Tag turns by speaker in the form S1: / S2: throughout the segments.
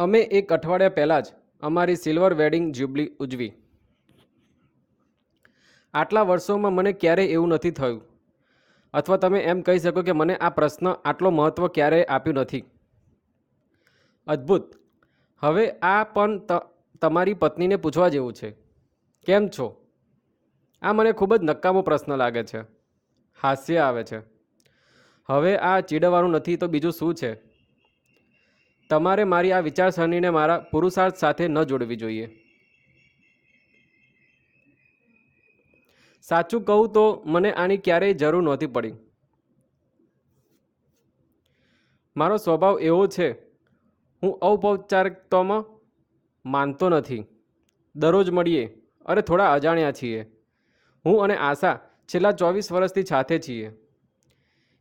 S1: અમે એક અઠવાડિયા પહેલાં જ અમારી સિલ્વર વેડિંગ જ્યુબલી ઉજવી. આટલા વર્ષોમાં મને ક્યારેય એવું નથી થયું, અથવા તમે એમ કહી શકો કે મને આ પ્રશ્ન આટલો મહત્ત્વ ક્યારેય આપ્યું નથી. અદ્ભુત. હવે આ પણ તમારી પત્નીને પૂછવા જેવું છે. કેમ છો? આ મને ખૂબ જ નકામો પ્રશ્ન લાગે છે. હાસ્ય આવે છે. હવે આ ચીડવાનું નથી તો બીજું શું છે? તમારે મારી આ વિચારસરણીને મારા પુરુષાર્થ સાથે ન જોડવી જોઈએ. સાચું કહું તો મને આની ક્યારેય જરૂર નહોતી પડી. મારો સ્વભાવ એવો છે, હું ઔપચારિકતામાં માનતો નથી. દરરોજ મળીએ. અરે થોડા અજાણ્યા છીએ. હું અને આશા છેલ્લા 24 વર્ષથી સાથે છીએ.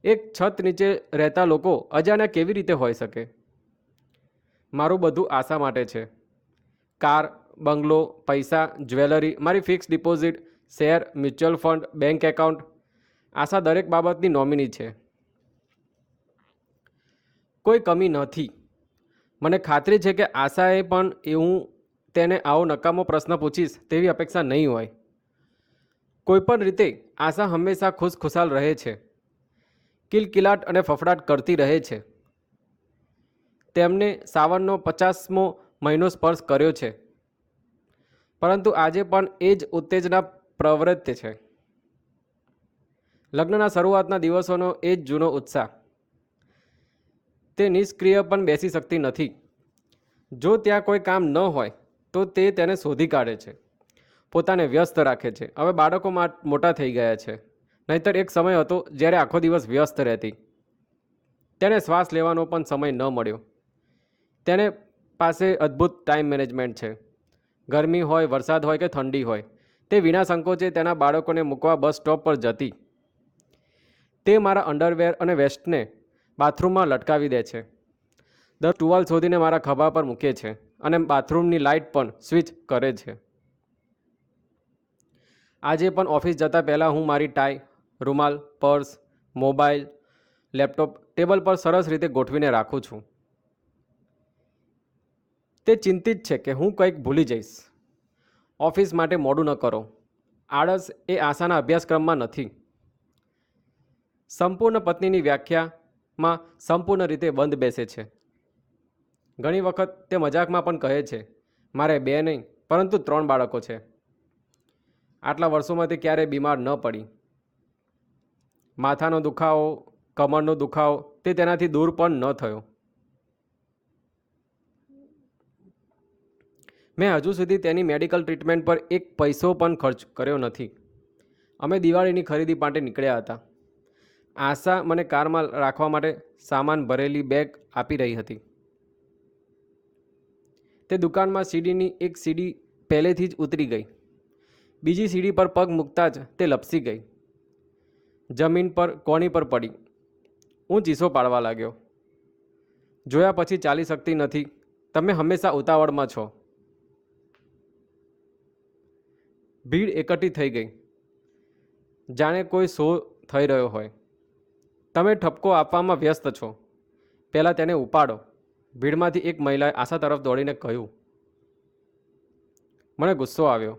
S1: એક છત નીચે રહેતા લોકો અજાણ્યા કેવી રીતે હોઈ શકે? મારું બધું આશા માટે છે. કાર, બંગલો, પૈસા, જ્વેલરી, મારી fix deposit, share, mutual fund, bank account. આશા દરેક બાબતની નોમિની છે. કોઈ કમી નથી. મને ખાતરી છે કે આશાએ પણ હું તેને આવો નકામો પ્રશ્ન પૂછીશ તેવી અપેક્ષા નહીં હોય. કોઈપણ રીતે આશા હંમેશા ખુશખુશાલ રહે છે. કિલકિલાટ અને ફફડાટ કરતી રહે છે. તેમને સાવનનો 50મો મહિનો સ્પર્શ કર્યો છે, પરંતુ આજે પણ એ જ ઉત્તેજના પ્રવૃત્તિ છે. લગ્નના શરૂઆતના દિવસોનો એ જ જૂનો ઉત્સાહ. તે નિષ્ક્રિય પણ બેસી શકતી નથી. જો ત્યાં કોઈ કામ ન હોય તો તે તેને શોધી કાઢે છે, પોતાને વ્યસ્ત રાખે છે. હવે બાળકો મોટા થઈ ગયા છે, નહીંતર એક સમય હતો જ્યારે આખો દિવસ વ્યસ્ત રહેતી. તેને શ્વાસ લેવાનો પણ સમય ન મળ્યો. તેને પાસે અદ્ભુત ટાઈમ મેનેજમેન્ટ છે. ગરમી હોય, વરસાદ હોય કે ઠંડી હોય, તે વિના સંકોચે તેના બાળકોને મૂકવા બસ સ્ટોપ પર જતી. તે મારા અંડરવેર અને વેસ્ટને બાથરૂમમાં લટકાવી દે છે. દર ટુવાલ શોધીને મારા ખભા પર મૂકે છે અને બાથરૂમની લાઇટ પણ સ્વિચ કરે છે. આજે પણ ઓફિસ જતાં પહેલાં હું મારી ટાઈ, રૂમાલ, પર્સ, મોબાઈલ, લેપટોપ ટેબલ પર સરસ રીતે ગોઠવીને રાખું છું. તે ચિંતિત છે કે હું કંઈક ભૂલી જઈશ. ઓફિસ માટે મોડું ન કરો. આળસ એ આશાના અભ્યાસક્રમમાં નથી. સંપૂર્ણ પત્નીની વ્યાખ્યામાં સંપૂર્ણ રીતે બંધ બેસે છે. ઘણી વખત તે મજાકમાં પણ કહે છે, મારે 2 નહીં પરંતુ 3 બાળકો છે. આટલા વર્ષોમાં તે ક્યારેય બીમાર ન પડી. માથાનો દુખાવો, કમરનો દુખાવો તે તેનાથી દૂર પણ ન થયો. મેં હજુ સુધી તેની મેડિકલ ટ્રીટમેન્ટ પર એક પૈસો પણ ખર્ચ કર્યો નથી. અમે દિવાળીની ખરીદી માટે નીકળ્યા હતા. આશા મને કારમાં રાખવા માટે સામાન ભરેલી બેગ આપી રહી હતી. તે દુકાનમાં સીડીની એક સીડી પહેલેથી જ ઉતરી ગઈ. બીજી સીડી પર પગ મૂકતા જ તે લપસી ગઈ. જમીન પર કોણી પર પડી. હું ચીસો પાડવા લાગ્યો. જોયા પછી ચાલી શકતી નથી. તમે હંમેશા ઉતાવળમાં છો. ભીડ એકઠી થઈ ગઈ, જાણે કોઈ શો થઈ રહ્યો હોય. તમે ઠપકો આપવામાં વ્યસ્ત છો. પહેલાં તેને ઉપાડો. ભીડમાંથી એક મહિલાએ આશા તરફ દોડીને કહ્યું. મને ગુસ્સો આવ્યો.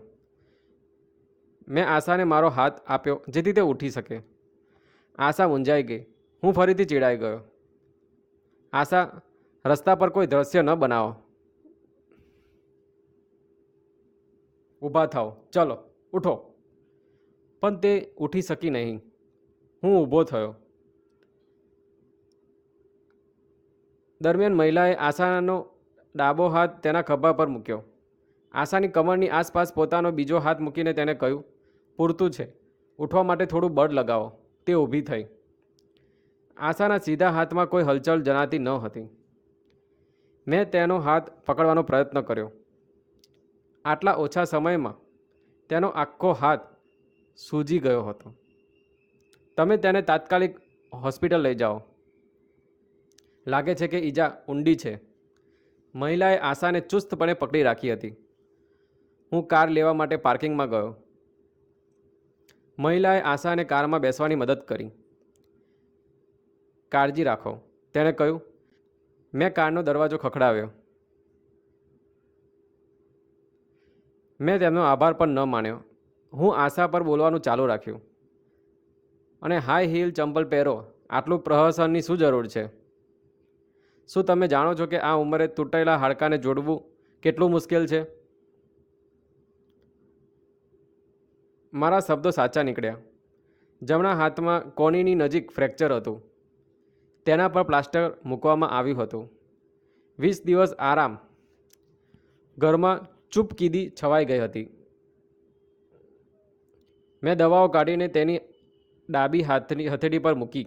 S1: મેં આશાને મારો હાથ આપ્યો જેથી તે ઉઠી શકે. આશા મૂંઝાઈ ગઈ. હું ફરીથી ચીડાઈ ગયો. આશા, રસ્તા પર કોઈ દ્રશ્ય ન બનાવો. ઊભા થાઓ, ચલો ઉઠો. પણ તે ઉઠી શકી નહીં. હું ઊભો થયો. દરમિયાન મહિલાએ આશાનો ડાબો હાથ તેના ખભા પર મૂક્યો. આશાની કમરની આસપાસ પોતાનો બીજો હાથ મૂકીને તેને કહ્યું, પૂરતું છે, ઉઠવા માટે થોડું બળ લગાવો. તે ઊભી થઈ. આશાના સીધા હાથમાં કોઈ હલચલ જણાતી ન હતી. મેં તેનો હાથ પકડવાનો પ્રયત્ન કર્યો. આટલા ઓછા સમયમાં તેનો આખો હાથ સૂજી ગયો હતો. તમે તેને તાત્કાલિક હોસ્પિટલ લઈ જાઓ. લાગે છે કે ઈજા ઊંડી છે. મહિલાએ આશાને ચુસ્તપણે પકડી રાખી હતી. હું કાર લેવા માટે પાર્કિંગમાં ગયો. મહિલાએ આશાને કારમાં બેસવાની મદદ કરી. કાળજી રાખો, તેણે કહ્યું. મેં કારનો દરવાજો ખખડાવ્યો. મેં તેમનો આભાર પણ ન માન્યો. હું આશા પર બોલવાનું ચાલુ રાખ્યું. અને હાઈ હીલ ચંપલ પહેરો, આટલું પ્રહસનની શું જરૂર છે? શું તમે જાણો છો કે આ ઉંમરે તૂટેલા હાડકાને જોડવું કેટલું મુશ્કેલ છે? મારા શબ્દો સાચા નીકળ્યા. જમણા હાથમાં કોણીની નજીક ફ્રેક્ચર હતું. તેના પર પ્લાસ્ટર મૂકવામાં આવ્યું હતું. 20 દિવસ આરામ. ઘરમાં ચૂપકીદી છવાઈ ગઈ હતી. મેં દવાઓ કાઢીને તેની ડાબી હથેળી પર મૂકી.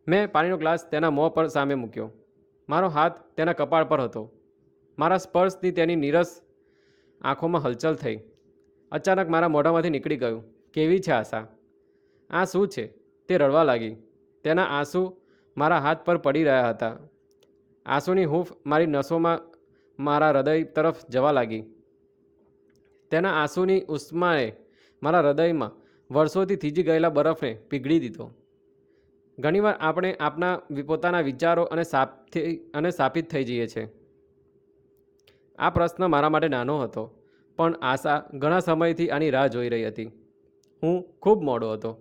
S1: મેં પાણીનો ગ્લાસ તેના મોં પર સામે મૂક્યો. મારો હાથ તેના કપાળ પર હતો. મારા સ્પર્શથી તેની નીરસ આંખોમાં હલચલ થઈ. અચાનક મારા મોઢામાંથી નીકળી ગયું, કેવી છે આશા? આ શું છે? તે રડવા લાગી. તેના આંસુ મારા હાથ પર પડી રહ્યા હતા. આંસુની હૂંફ મારી નસોમાં મારા હૃદય તરફ જવા લાગી. તેના આંસુની ઉષ્માએ મારા હૃદયમાં વર્ષોથી થીજી ગયેલા બરફને પીગળી દીધો. ઘણીવાર આપણે આપણા પોતાના વિચારો અને શાપિત થઈ જઈએ છીએ. આ પ્રશ્ન મારા માટે નાનો હતો, પણ આશા ઘણા સમયથી આની રાહ જોઈ રહી હતી. હું ખૂબ મોડો હતો.